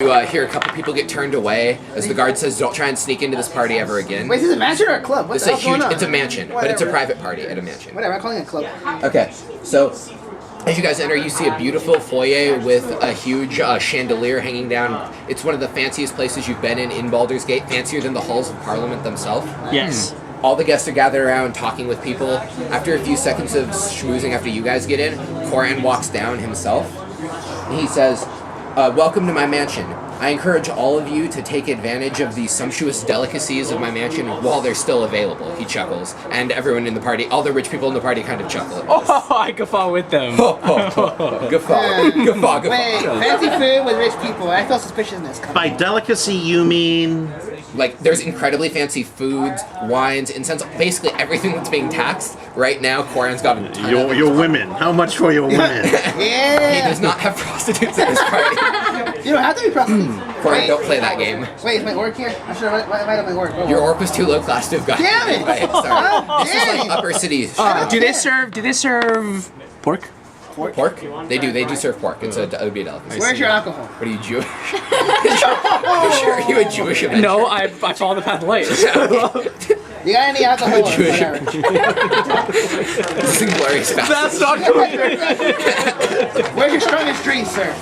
You hear a couple people get turned away as the guard says, "Don't try and sneak into this party ever again." Wait, is this a mansion or a club? What's going on? It's a mansion, but it's a private party at a mansion. Whatever, I'm calling it a club. Okay, so as you guys enter, you see a beautiful foyer with a huge chandelier hanging down. It's one of the fanciest places you've been in Baldur's Gate, fancier than the halls of Parliament themselves. Yes. All the guests are gathered around talking with people. After a few seconds of schmoozing after you guys get in, Koran walks down himself. He says, "Welcome to my mansion. I encourage all of you to take advantage of the sumptuous delicacies of my mansion while they're still available." He chuckles, and everyone in the party, all the rich people in the party kind of chuckle at this. Oh, I guffaw with them. Guffaw. Wait, fancy food with rich people. I feel suspicious in this company. By delicacy, you mean... Like, there's incredibly fancy foods, wines, incense, basically everything that's being taxed. Right now, Koran's got a ton of Your women. How much for your women? Yeah. He does not have prostitutes at this party. You don't have to be prostitutes. Koran, don't play that game. Wait, is my orc here? I should have invited my orc. Oh, Your orc was too low class to have gotten. Damn it! Right, sorry. This is Dang. like upper cities. Do they serve pork? Pork? They do serve pork. It would be a delicacy. Where's your alcohol? What are you, Jewish? Are you a Jewish Avenger? No, I follow the path of light. You got any alcohol? Or Jewish. whatever? This is inglorious That's not true. Where's your strongest drink, sir?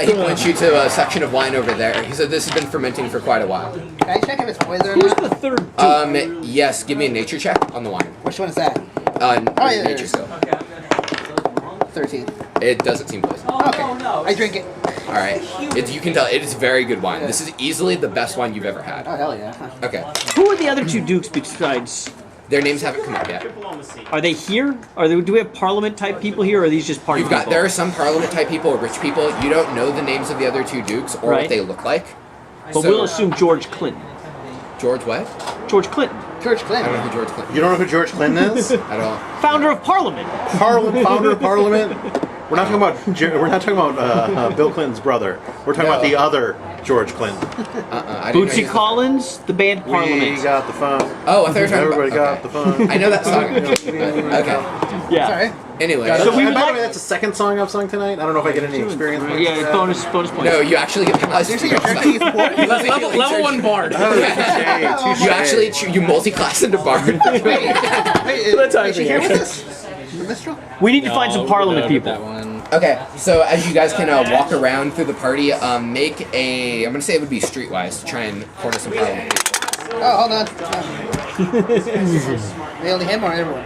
He points you to a section of wine over there. He said this has been fermenting for quite a while. Can I check if it's poison or Who's not? the third dude? Yes, give me a nature check on the wine. Which one is that? Yeah, there it nature is. skill. 13. It doesn't seem poison. Okay, I drink it. Alright. You can tell it is very good wine. This is easily the best wine you've ever had. Oh, hell yeah. Okay. Who are the other two dukes besides? Their names haven't come up yet. Are they here? Do we have Parliament type people here, or are these just party people? There are some Parliament type people or rich people. You don't know the names of the other two dukes or what they look like. But we'll assume George Clinton. George what? George Clinton. George I Clinton. don't know who George Clinton You don't know who George Clinton is? at all. Founder of Parliament. Founder of Parliament? We're not talking about Bill Clinton's brother. We're talking about the other George Clinton. I didn't know he Bootsy was Collins, the band Parliament. We got the phone. Oh, I thought you were talking Everybody about... got the phone. I know that song. Okay. Yeah. Sorry. Anyway. So we And would by the like- way, that's the second song I've sung tonight. I don't know if I get any experience. Yeah, bonus points. No, you actually get penalized. Seriously, you're drinking pork? level 1 bard. You actually you multi-class into bard. Wait, is she here with us? The minstrel? We need to find some Parliament people. Okay, so as you guys can walk around through the party, make a... I'm going to say it would be streetwise to try and corner some Parliament people. Oh, hold on. They only him or everyone?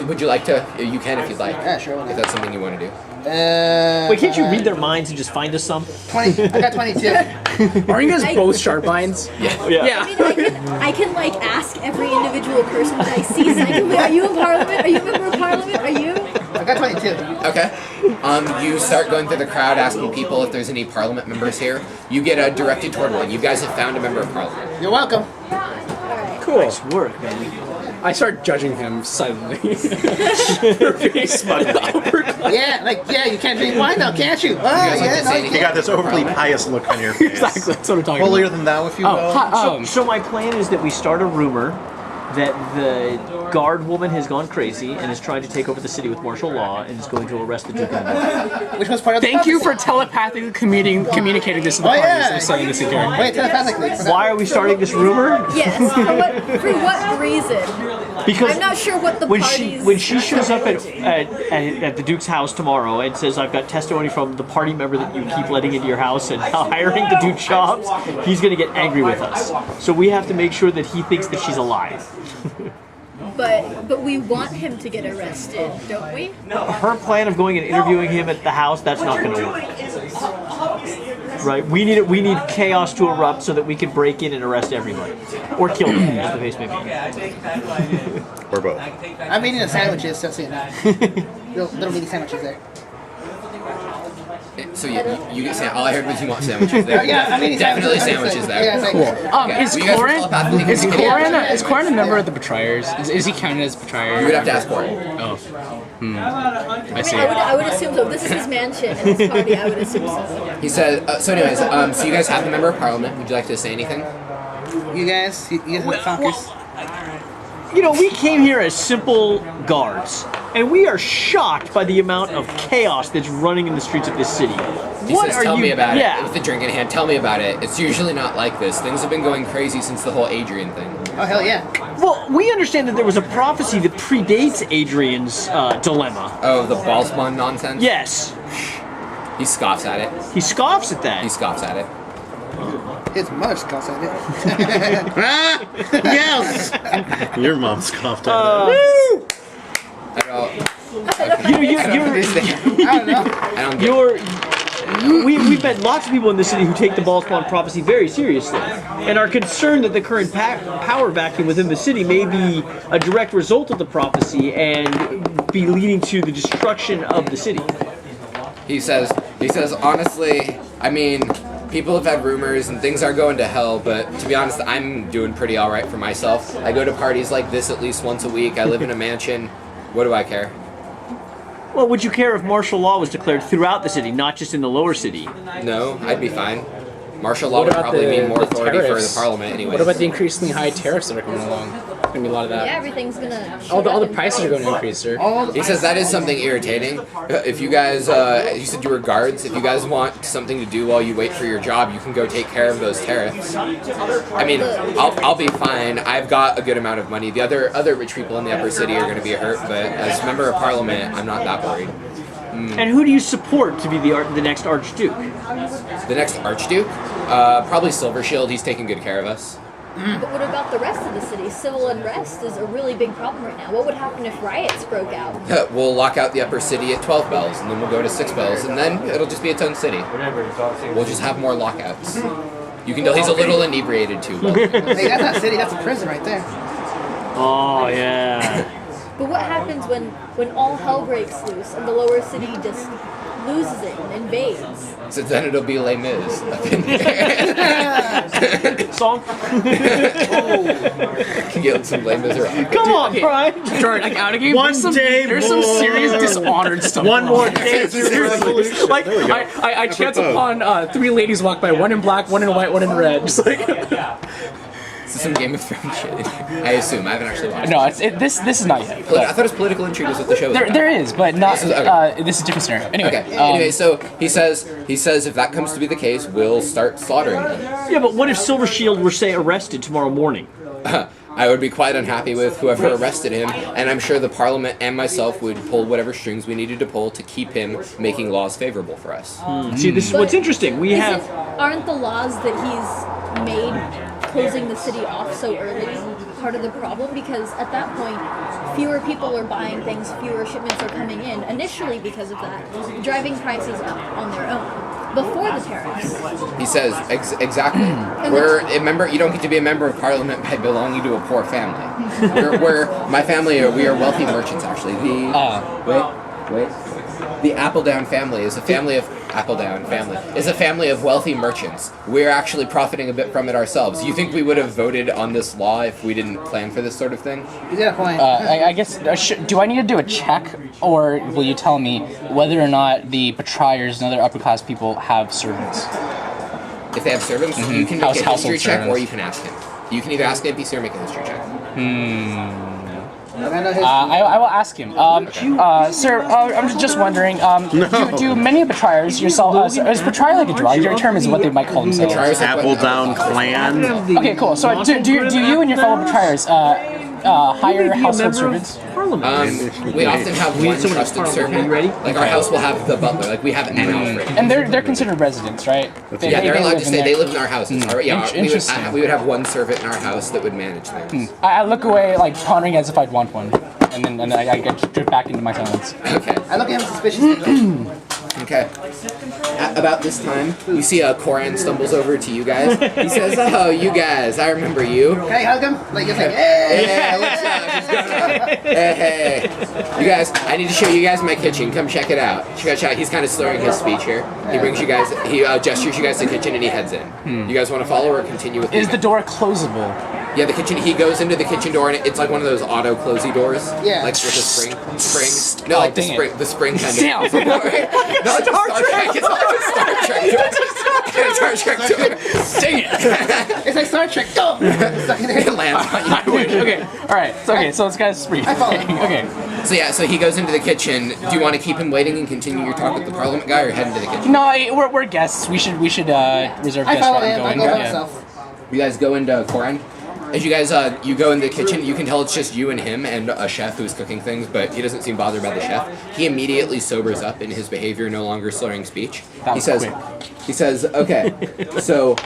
Would you like to... You can if you'd like. Yeah, sure. If that's something you want to do. Wait, can't you read their minds and just find us some? 20. I got 22. Aren't you guys both Shardminds? Yeah. I mean, I can like ask every individual person that I see. So I can be, are you in Parliament? Are you a member of Parliament? Are you? I got 22. Okay. You start going through the crowd asking people if there's any Parliament members here. You get directed toward one. You guys have found a member of Parliament. You're welcome. Cool. Nice work, man. I start judging him silently. Very smugly. Yeah, you can't drink wine now, can't you? Oh, guys like yeah, to no, say you anything? You got this overly pious look on your face. Exactly, that's what I'm talking Holier about. than thou, if you will. So my plan is that we start a rumor that the guard woman has gone crazy and is trying to take over the city with martial law and is going to arrest the Duke of Edinburgh. Which was part of the Thank you for prophecy. telepathically communicating this to the Oh, parties. yeah. I'm saying this again. Wait, telepathically. Why are we starting this rumor? Yes. For what reason? Because I'm not sure what the when parties. she shows up at the Duke's house tomorrow and says, "I've got testimony from the party member that you keep letting into your house and hiring to do jobs," he's going to get angry with us. So we have to make sure that he thinks that she's alive. But we want him to get arrested, don't we? Her plan of going and interviewing him at the house, that's not going to work. Right? We need chaos to erupt so that we can break in and arrest everybody. Or kill them, as the case may be. Or both. I'm eating the sandwiches, just so you know. Little mini sandwiches there. So you get all I heard was you want sandwiches there. Yeah, I'm eating Definitely sandwiches there. Yeah, it's like, Okay, Is well, you guys Koran were telepathically is Koran a member of the Betrayers? Is he counted as Betrayer? You would have to ask for it. Oh. I I see. mean, I would assume so. This is his mansion and his party. I would assume so. He said, so anyways, so you guys have a member of Parliament. Would you like to say anything? you guys have fuckers. You know, we came here as simple guards, and we are shocked by the amount of chaos that's running in the streets of this city. He What says, are tell you- me about yeah. it. With the drink in hand, tell me about it. It's usually not like this. Things have been going crazy since the whole Adrian thing. Oh, hell yeah. Well, we understand that there was a prophecy that predates Adrian's dilemma. Oh, the Ballspawn nonsense? Yes. He scoffs at it. He scoffs at that. He scoffs at it. His mother scoffs at it. Yes! Your mom scoffed at I don't. You're, I don't know. I don't get we've met lots of people in the city who take the Ballspawn prophecy very seriously and are concerned that the current power vacuum within the city may be a direct result of the prophecy and be leading to the destruction of the city. He says, honestly, I mean, people have had rumors and things are going to hell, but to be honest, I'm doing pretty alright for myself. I go to parties like this at least once a week. I live in a mansion. What do I care? Well, would you care if martial law was declared throughout the city, not just in the lower city? No, I'd be fine. Martial law What would about probably mean more the authority for the tariffs? parliament anyway. What about the increasingly high tariffs that are coming along? Gonna be a lot of that. Yeah, everything's gonna. All the shoot up prices in are going to price. increase, sir. He says that is something irritating. If you guys, you said you were guards, if you guys want something to do while you wait for your job, you can go take care of those tariffs. I mean, I'll be fine. I've got a good amount of money. The other rich people in the upper city are going to be hurt, but as member of parliament, I'm not that worried. And who do you support to be the next Archduke? The next Archduke? Probably Silver Shield. He's taking good care of us. But what about the rest of the city? Civil unrest is a really big problem right now. What would happen if riots broke out? We'll lock out the upper city at 12 bells, and then we'll go to 6 bells, and then it'll just be its own city. We'll just have more lockouts. You can tell he's a little inebriated too, but Hey, that's not city, that's a prison right there. Oh, yeah. But what happens when all hell breaks loose and the lower city just loses it and invades? so then it'll be Les Mis up in there. Song? Can get some Les Miserables. Come on, Brian. Jordan, like out of game, One there's day some more. serious dishonored stuff. One more going on. day to the revolution. Like There we go. I chance upon 3 ladies walk by, one in black, one in white, one in red. Just like This is some Game of Thrones shit. I assume. I haven't actually watched no, this is not yet. it. I thought it was political intrigue was what the show was about. There is, but not. This is- okay. This is a different scenario. Anyway, Okay. Anyway, so he says if that comes to be the case, we'll start slaughtering them. Yeah, but what if Silver Shield were, say, arrested tomorrow morning? I would be quite unhappy with whoever arrested him, and I'm sure the Parliament and myself would pull whatever strings we needed to pull to keep him making laws favorable for us. See, this is what's interesting. We have... Aren't the laws that he's made closing the city off so early part of the problem? Because at that point, fewer people are buying things, fewer shipments are coming in, initially because of that, driving prices up on their own. Before the tariffs. He says, exactly. We're a member. You don't get to be a member of Parliament by belonging to a poor family. My family, we are wealthy merchants, actually. Wait. The Appledown family is a family of wealthy merchants. We're actually profiting a bit from it ourselves. You think we would have voted on this law if we didn't plan for this sort of thing? You got a point. I guess, do I need to do a check, or will you tell me whether or not the Betrayers and other upper class people have servants? If they have servants, you can make a history Household check, or servants. you can ask him. You can either ask an NPC or make a history check. I know his I will ask him. Sir, I'm just wondering, do many Betrayers yourself, is Betrayer like a derogatory term, is what they might call themselves? Betrayers have what- Appledown clan. Okay, cool. So do you and your fellow Betrayers hire household servants? We often have one someone trusted to servant. you ready? Like our house will have the butler. Like we have an Alfred. And they're considered residents, right? Yeah, they're allowed live to in stay. there. They live in our houses. Interesting. We would have one servant in our house that would manage things. I look away, like, pondering as if I'd want one. And then I get drift back into my silence. Okay. I look at him suspiciously. Okay. At about this time, you see Koran stumbles over to you guys. He says, "Oh, you guys, I remember you." Can I hug him? Like, it's like, hey! Hey, what's up? What's going on? Hey. You guys, I need to show you guys my kitchen. Come check it out. Check it out. He's kind of slurring his speech here. He brings you guys, he gestures you guys to the kitchen and he heads in. You guys want to follow or continue with Is me? the door closable? Yeah, the kitchen. He goes into the kitchen door, and it's like one of those auto closey doors. Yeah. Like with a spring. No, like dang it. the spring kind Damn. of. No, it's Star Trek. It's like a Star Trek door. Star Trek door. Dang it! It's like Star Trek. Go. Stuck in It there. lands on you. Okay, all right. So, okay, so it's kind of spree. I follow. Okay. So he goes into the kitchen. Do you want to keep him waiting and continue your talk with the Parliament guy, or head into the kitchen? No, we're guests. We should reserve I guest follow route and him. go I in. go by Yeah. myself. You guys go into Koran. As you guys you go in the kitchen, you can tell it's just you and him and a chef who's cooking things, but he doesn't seem bothered by the chef. He immediately sobers up in his behavior, no longer slurring speech. That He was says, quick. okay, so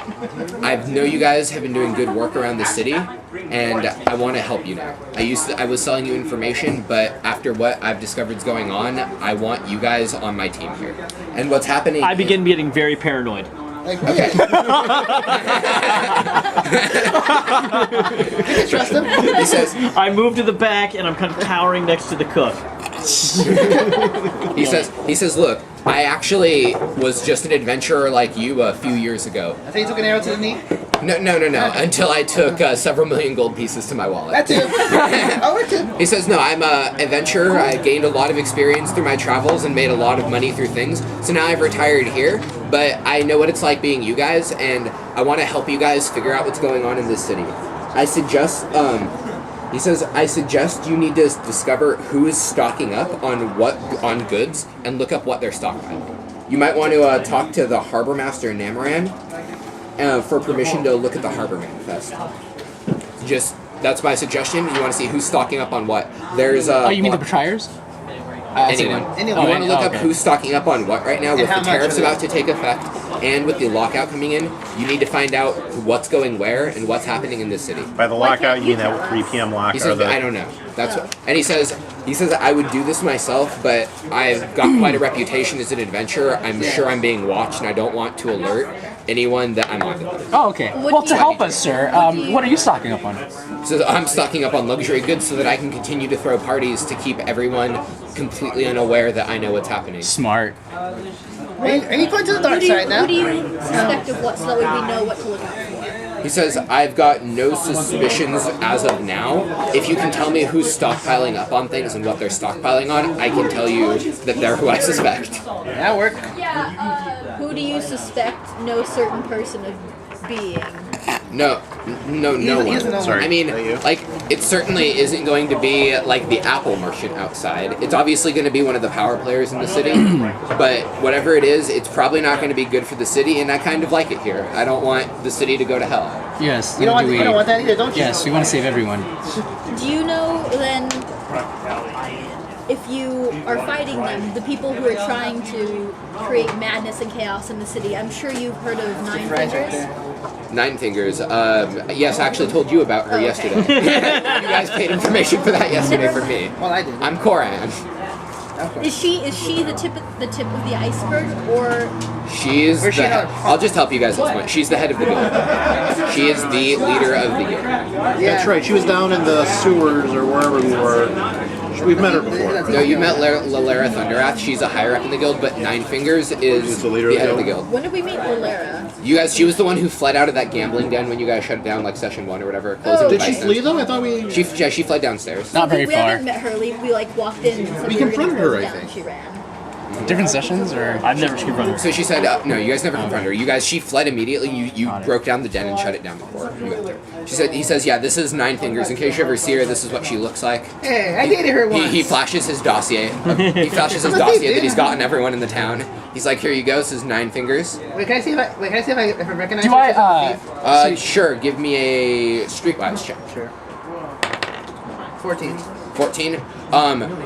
I know you guys have been doing good work around the city, and I want to help you now. I was selling you information, but after what I've discovered is going on, I want you guys on my team here. And what's happening? I begin getting very paranoid. Like, Okay. you can trust him. He says, I move to the back and I'm kind of cowering next to the cook. he says, look, I actually was just an adventurer like you a few years ago. I think he took an arrow to the knee. No. Until I took several million gold pieces to my wallet. That's it. Oh, we're two. He says, no, I'm an adventurer. I gained a lot of experience through my travels and made a lot of money through things. So now I've retired here, but I know what it's like being you guys, and I want to help you guys figure out what's going on in this city. I suggest, he says, I suggest you need to discover who is stocking up on goods and look up what they're stockpiling. You might want to talk to the harbor master Namaran for permission to look at the harbor manifest. That's my suggestion. You want to see who's stocking up on what. There's Oh, you mean the betrayers? anyone. Anyone. You want to look up okay. who's stocking up on what right now with how the much tariffs of it? about to take effect and with the lockout coming in. You need to find out what's going where and what's happening in this city. By the lockout, you mean that 3 p.m. He lockout? says, I don't know. That's what, and he says I would do this myself, but I've got quite a reputation as an adventurer. I'm sure I'm being watched, and I don't want to alert anyone that I'm on to them. Oh, okay. What Well, do to you- help us, sir, what are you stocking up on? So I'm stocking up on luxury goods so that I can continue to throw parties to keep everyone completely unaware that I know what's happening. Smart. Are you going to the dark side now? Who do you suspect of what, so that way we know what to look out for? He says, I've got no suspicions as of now. If you can tell me who's stockpiling up on things and what they're stockpiling on, I can tell you that they're who I suspect. That work. Who do you suspect no certain person of being? No He one. doesn't know. Sorry. I mean, Is that you? like, it certainly isn't going to be like the Apple merchant outside. It's obviously going to be one of the power players in the city, but whatever it is, it's probably not going to be good for the city, and I kind of like it here. I don't want the city to go to hell. Yes. You don't want that either, don't you? Yes, we want to save everyone. Do you know then if you are fighting them, the people who are trying to create madness and chaos in the city? I'm sure you've heard of Nine Surprise right Fingers. there. Nine Fingers. Yes, I actually told you about her Oh, okay. yesterday. You guys paid information for that yesterday for me. Well, I did. I'm Koran. Is she the tip of the iceberg, or She's Where's she the. at? I'll just help you guys at this point. She's the head of the guild. She is the leader of the guild. That's right. She was down in the sewers or wherever we were. We've met her before. No, you met Lalera Thunderath. She's a higher up in the guild, but Nine Fingers is She's the leader of the head of the guild? guild. when did we meet Valera? You guys, she was the one who fled out of that gambling den when you guys shut down like session 1 or whatever. Closing Oh, the Did she license. flee though? I thought we. She fled downstairs. Not very we far. haven't met her. We like walked in. And said We were gonna confronted close her, it I down, think. and she ran. Different sessions, or I've never confronted her. So she said, no, you guys never confronted her. You guys, she fled immediately. You Got it. broke down the den and shut it down before you got there. He says, yeah, this is Nine Fingers. In case you ever see her, this is what she looks like. Hey, I dated her once. He flashes his dossier. He flashes his dossier that he's gotten everyone in the town. He's like, here you go. This is Nine Fingers. Wait, can I see if I recognize do her? I? Sure. Give me a streetwise check. Sure. 14. 14.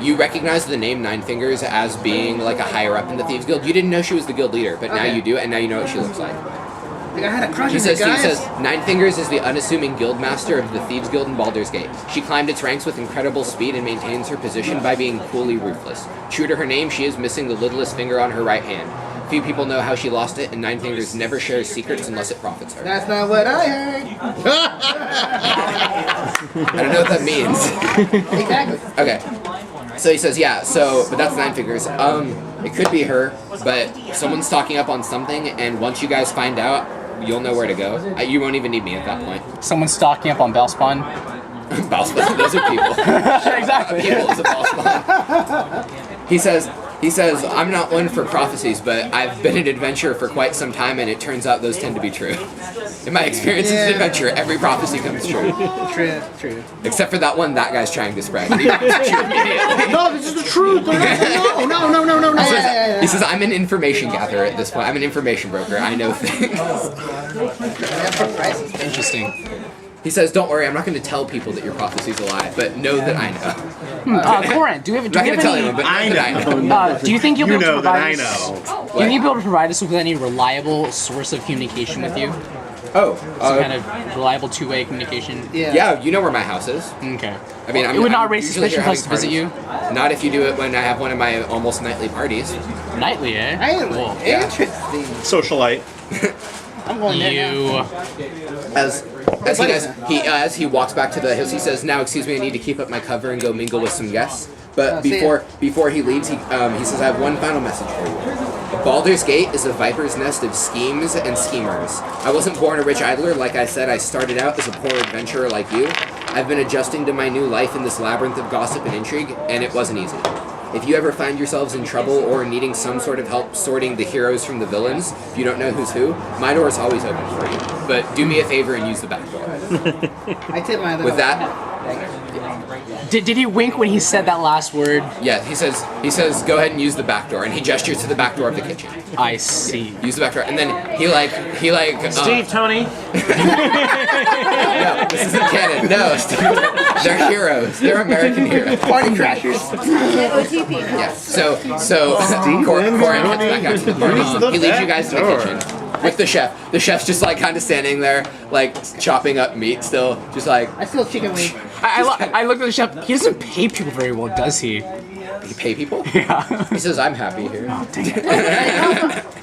You recognize the name Nine Fingers as being like a higher up in the Thieves Guild. You didn't know she was the guild leader, but now Okay. you do, and now you know what she looks like. Like, I had a crush He on says, you guys. Nine Fingers is the unassuming guild master of the Thieves Guild in Baldur's Gate. She climbed its ranks with incredible speed and maintains her position by being coolly ruthless. True to her name, she is missing the littlest finger on her right hand. Few people know how she lost it, and Nine Fingers never shares secrets unless it profits her. That's not what I heard. I don't know what that means. Exactly. Okay. So he says, yeah, but that's Nine Fingers. It could be her, but someone's stocking up on something, and once you guys find out, you'll know where to go. You won't even need me at that point. Someone stocking up on Bellspawn. Ballspawn, those are people. Exactly. People is a Ballspawn. He says, I'm not one for prophecies, but I've been an adventurer for quite some time, and it turns out those tend to be true. In my experience as an adventurer, every prophecy comes true. True. Except for that one that guy's trying to spread. He it's true immediately. No, this is the truth. No. He says, I'm an information gatherer at this point. I'm an information broker. I know things. Interesting. He says, don't worry, I'm not going to tell people that your prophecy's a lie, but know that I know. Corin, do you have I'm not going to tell any? anyone, but know that I know. Do you think you'll be able to know that provide I us? know. Do you think you'll be able to provide us with any reliable source of communication with you? Oh, Some kind of reliable two-way communication. yeah, you know where my house is. Okay. I mean, It would not raise usually suspicion here for us to visit having you. parties. Not if you do it when I have one of my almost nightly parties. Nightly, eh? Cool. Interesting. Socialite. I'm going there now. You. As he walks back to the house, he says, "Now, excuse me, I need to keep up my cover and go mingle with some guests." But see ya. before he leaves, he says, "I have one final message for you. Baldur's Gate is a viper's nest of schemes and schemers. I wasn't born a rich idler. Like I said, I started out as a poor adventurer like you. I've been adjusting to my new life in this labyrinth of gossip and intrigue, and it wasn't easy. If you ever find yourselves in trouble or needing some sort of help sorting the heroes from the villains, if you don't know who's who, my door is always open for you. But do me a favor and use the back door." I tip my With that, Did he wink when he said that last word? yeah, he says, "Go ahead and use the back door," and he gestures to the back door of the kitchen. I see. Use the back door, and then he Steve, Tony. No, this isn't canon. No, Steve, they're heroes. They're American heroes. Party crashers. OTP. Yeah. So Corin heads back out to the party. He leads you guys to the kitchen with the chef. The chef's just like kind of standing there, like chopping up meat still, just like. I steal chicken wing. I looked at the chef. He doesn't pay people very well, does he? You pay people? Yeah. He says, "I'm happy here." No,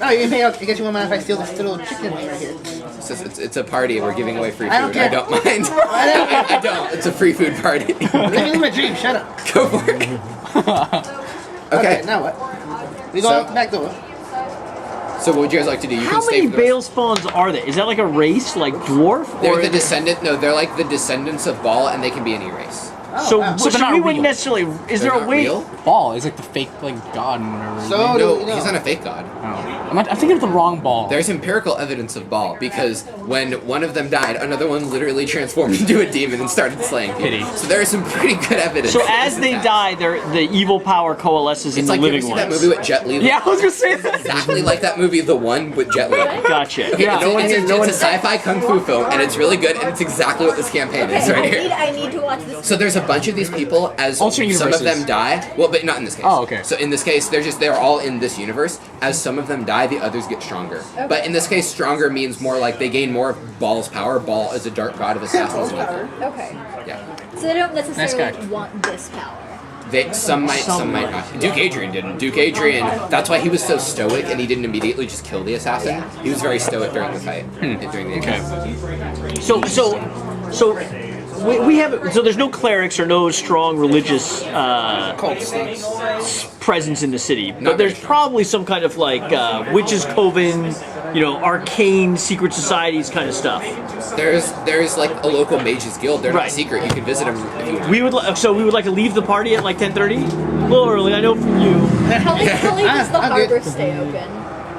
you can pay out. I guess you won't mind if I steal this little chicken wing right here. He says, it's a party. We're giving away free food. I don't care. I don't mind. I don't. It's a free food party. Let me live my dream. Shut up. Go for it. Okay. Now what? We go So- out the back door. So what would you guys like to do? You How can stay many for the rest. Bale spawns are there? Is that like a race, like dwarf? They're or the descendant. No, they're like the descendants of Baal, and they can be any race. so wow. so they're not we wouldn't real. necessarily. Is They're there a not way? real? Ball is like the fake god and whatever. So No, do you know? he's not a fake god. I'm thinking of the wrong ball. There's empirical evidence of Baal because when one of them died, another one literally transformed into a demon and started slaying people. Pity. So there is some pretty good evidence. So that as this is they that. die, the evil power coalesces in It's the like, you ever living see that ones. movie with Jet Li? Yeah, I was gonna say that. Exactly like that movie, The One, with Jet Li. Gotcha. Okay, Yeah. it's a sci-fi kung fu film, and it's really good, and it's exactly what this campaign is right here. I need to watch this. So there's a bunch of these people, as Alternate some of universes. them die. Well, but not in this case. Oh, okay. So in this case, they're all in this universe. As some of them die, the others get stronger. But in this case, stronger means more like they gain more of Baal's power. Baal is a dark god of assassins and evil. Okay. Yeah. So they don't necessarily guy. want this power. Some might not. Duke Adrian didn't. Duke Adrian, that's why he was so stoic and he didn't immediately just kill the assassin. He was very stoic during the fight. During the So we have so there's no clerics or no strong religious presence in the city, but Not there's very strong. probably some kind of like witches' coven, arcane secret societies kind of stuff. There's like a local mages guild. They're Right. not secret. You can visit them if you want. We would like to leave the party at like 10:30. A little early, I know from you. How late does the I'm good. harbor stay open?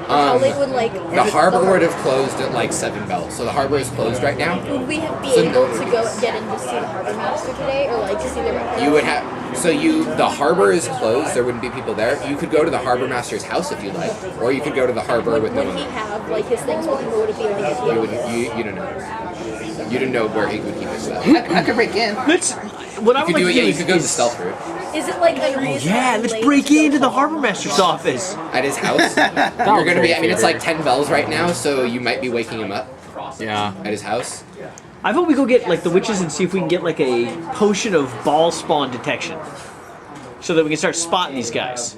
How late would The harbor would have closed at like 7 bells, so the harbor is closed right now. Would we be So able to go get in to see the harbor master today, or like to see the rest? You would have. The harbor is closed. There wouldn't be people there. You could go to the harbor master's house if you like, or you could go to the harbor with no Would he one. have like his things with him, or would it be like if he You had wouldn't. You don't know. You didn't know where he would keep his stuff. I could break in. What I You would could like do to it. do Yeah, you is, could go the is- stealth route Is it like unreasonably Yeah, let's late break to go into the to harbor master's office. at his house. You're gonna be. I mean, it's like 10 bells right now, so you might be waking him up Yeah. at his house. I thought we go get like the witches and see if we can get like a potion of ball spawn detection, so that we can start spotting these guys.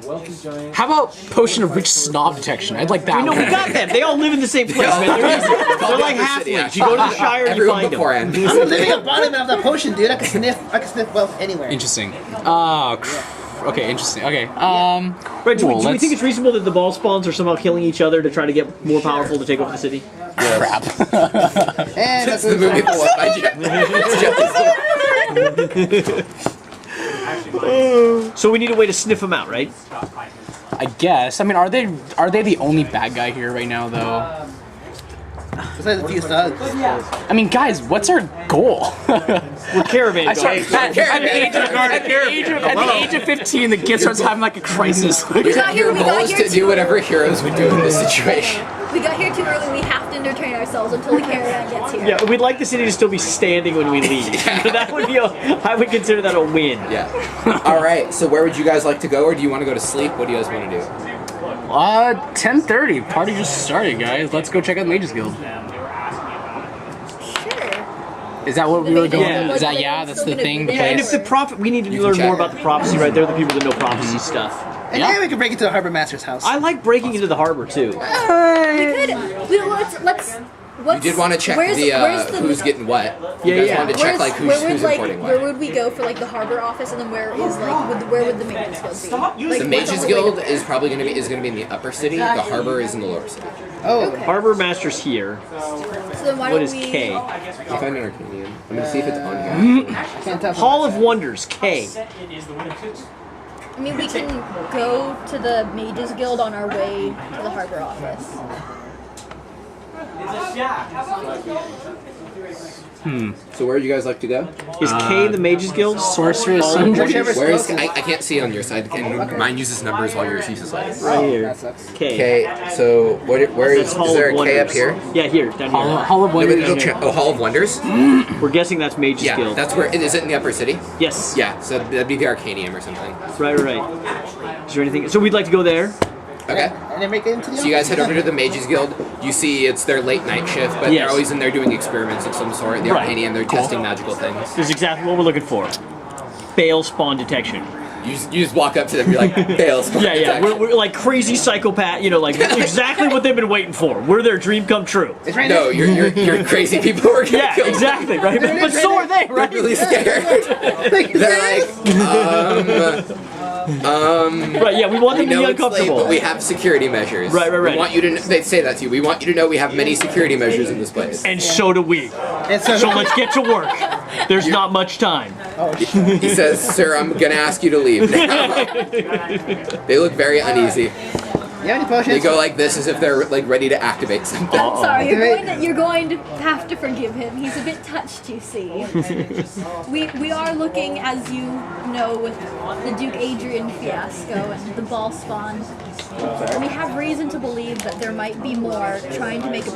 How about potion of rich snob detection? I'd like that. We know we got them. They all live in the same place, man. They're like halflings. You go to the Shire and you Everyone find them. beforehand. I'm living a bottom of the potion, dude. I can sniff wealth anywhere. Interesting. Okay, interesting. Okay. Right, do, Well, do we think it's reasonable that the ball spawns are somehow killing each other to try to get more powerful to take over the city? Crap. And It's the movie The One by Jeff. So we need a way to sniff them out, right? I guess. I mean, are they the only bad guy here right now, though? besides a few studs. I mean, guys, what's our goal? We're caravan At guys. the age of 15, the kid starts having like a crisis. We got here. Your We goal got is here to do whatever heroes would do in this situation. We got here too early. We have to entertain ourselves until the caravan gets here. Yeah, we'd like the city to still be standing when we leave. That would be I would consider that a win. Yeah. All right. So where would you guys like to go, or do you want to go to sleep? What do you guys want to do? 10:30. Party just started, guys. Let's go check out Mages Guild. Sure. Is that what we were going? Yeah. Is that that's the thing? The Yeah, and place? if the prophet, we need to You can learn check. more about the prophecy, right? They're the people that know prophecy stuff. And Yeah. then we can break into the harbor master's house. I like breaking into the harbor too. We could. Let's. You What's, did want to check where's the who's getting what. You Yeah, guys yeah. wanted to check like who's reporting where what. would we go for like the harbor office, and then where would the Mages Guild be? Like, The what's Mages only way Guild to- is probably going to be in the upper city. The harbor is in the lower city. Oh, Harbor master's here. So then why What don't is we? K? I'll find an Arcanian. I'm going to see if it's on here. can't tell. Hall of Wonders, K. I mean, we can go to the Mages Guild on our way to the harbor office. So where would you guys like to go? Is K the Mages Guild? Sorceress. Whichever's Where is closest. I can't see it on your side. Mine uses numbers while yours uses letters. Right here. That sucks. K. Okay, so where is That's Hall there of a K up Wonders. here? Yeah, here, down here. Hall of No, but Wonders. it'll check. Oh, Hall of Wonders? We're guessing that's Mages Yeah, Guild. that's where. Is it in the upper city? Yes. Yeah, so that'd be the Arcanium or something. Right. Is there anything? So we'd like to go there. Okay. And then make it into the So you guys head over to the Mages Guild. You see it's their late night shift, but Yes. they're always in there doing experiments of some sort. The Right. Arcanium, they're testing magical things. This is exactly what we're looking for. Bale spawn detection. You just walk up to them and be like, fails. Yeah. We're like crazy psychopath, like exactly what they've been waiting for. We're their dream come true. It's right No, next- you're crazy people who are gonna Yeah, kill them. exactly, right? But so are they, They're right? really scared. They're like, Right, yeah, we want them to be no, it's late, uncomfortable. but we have security measures. Right. We want you to. They say that to you. We want you to know we have many security measures in this place. And so do we. And so, So let's get to work. There's not much time. He says, "Sir, I'm gonna ask you to leave now." They look very uneasy. you have any potions? They go like this as if they're like ready to activate something. I'm sorry, Okay. you're going to have to forgive him. He's a bit touched, you see. we are looking, as you know, with the Duke Adrian fiasco and the ball spawn. We have reason to believe that there might be more trying to make a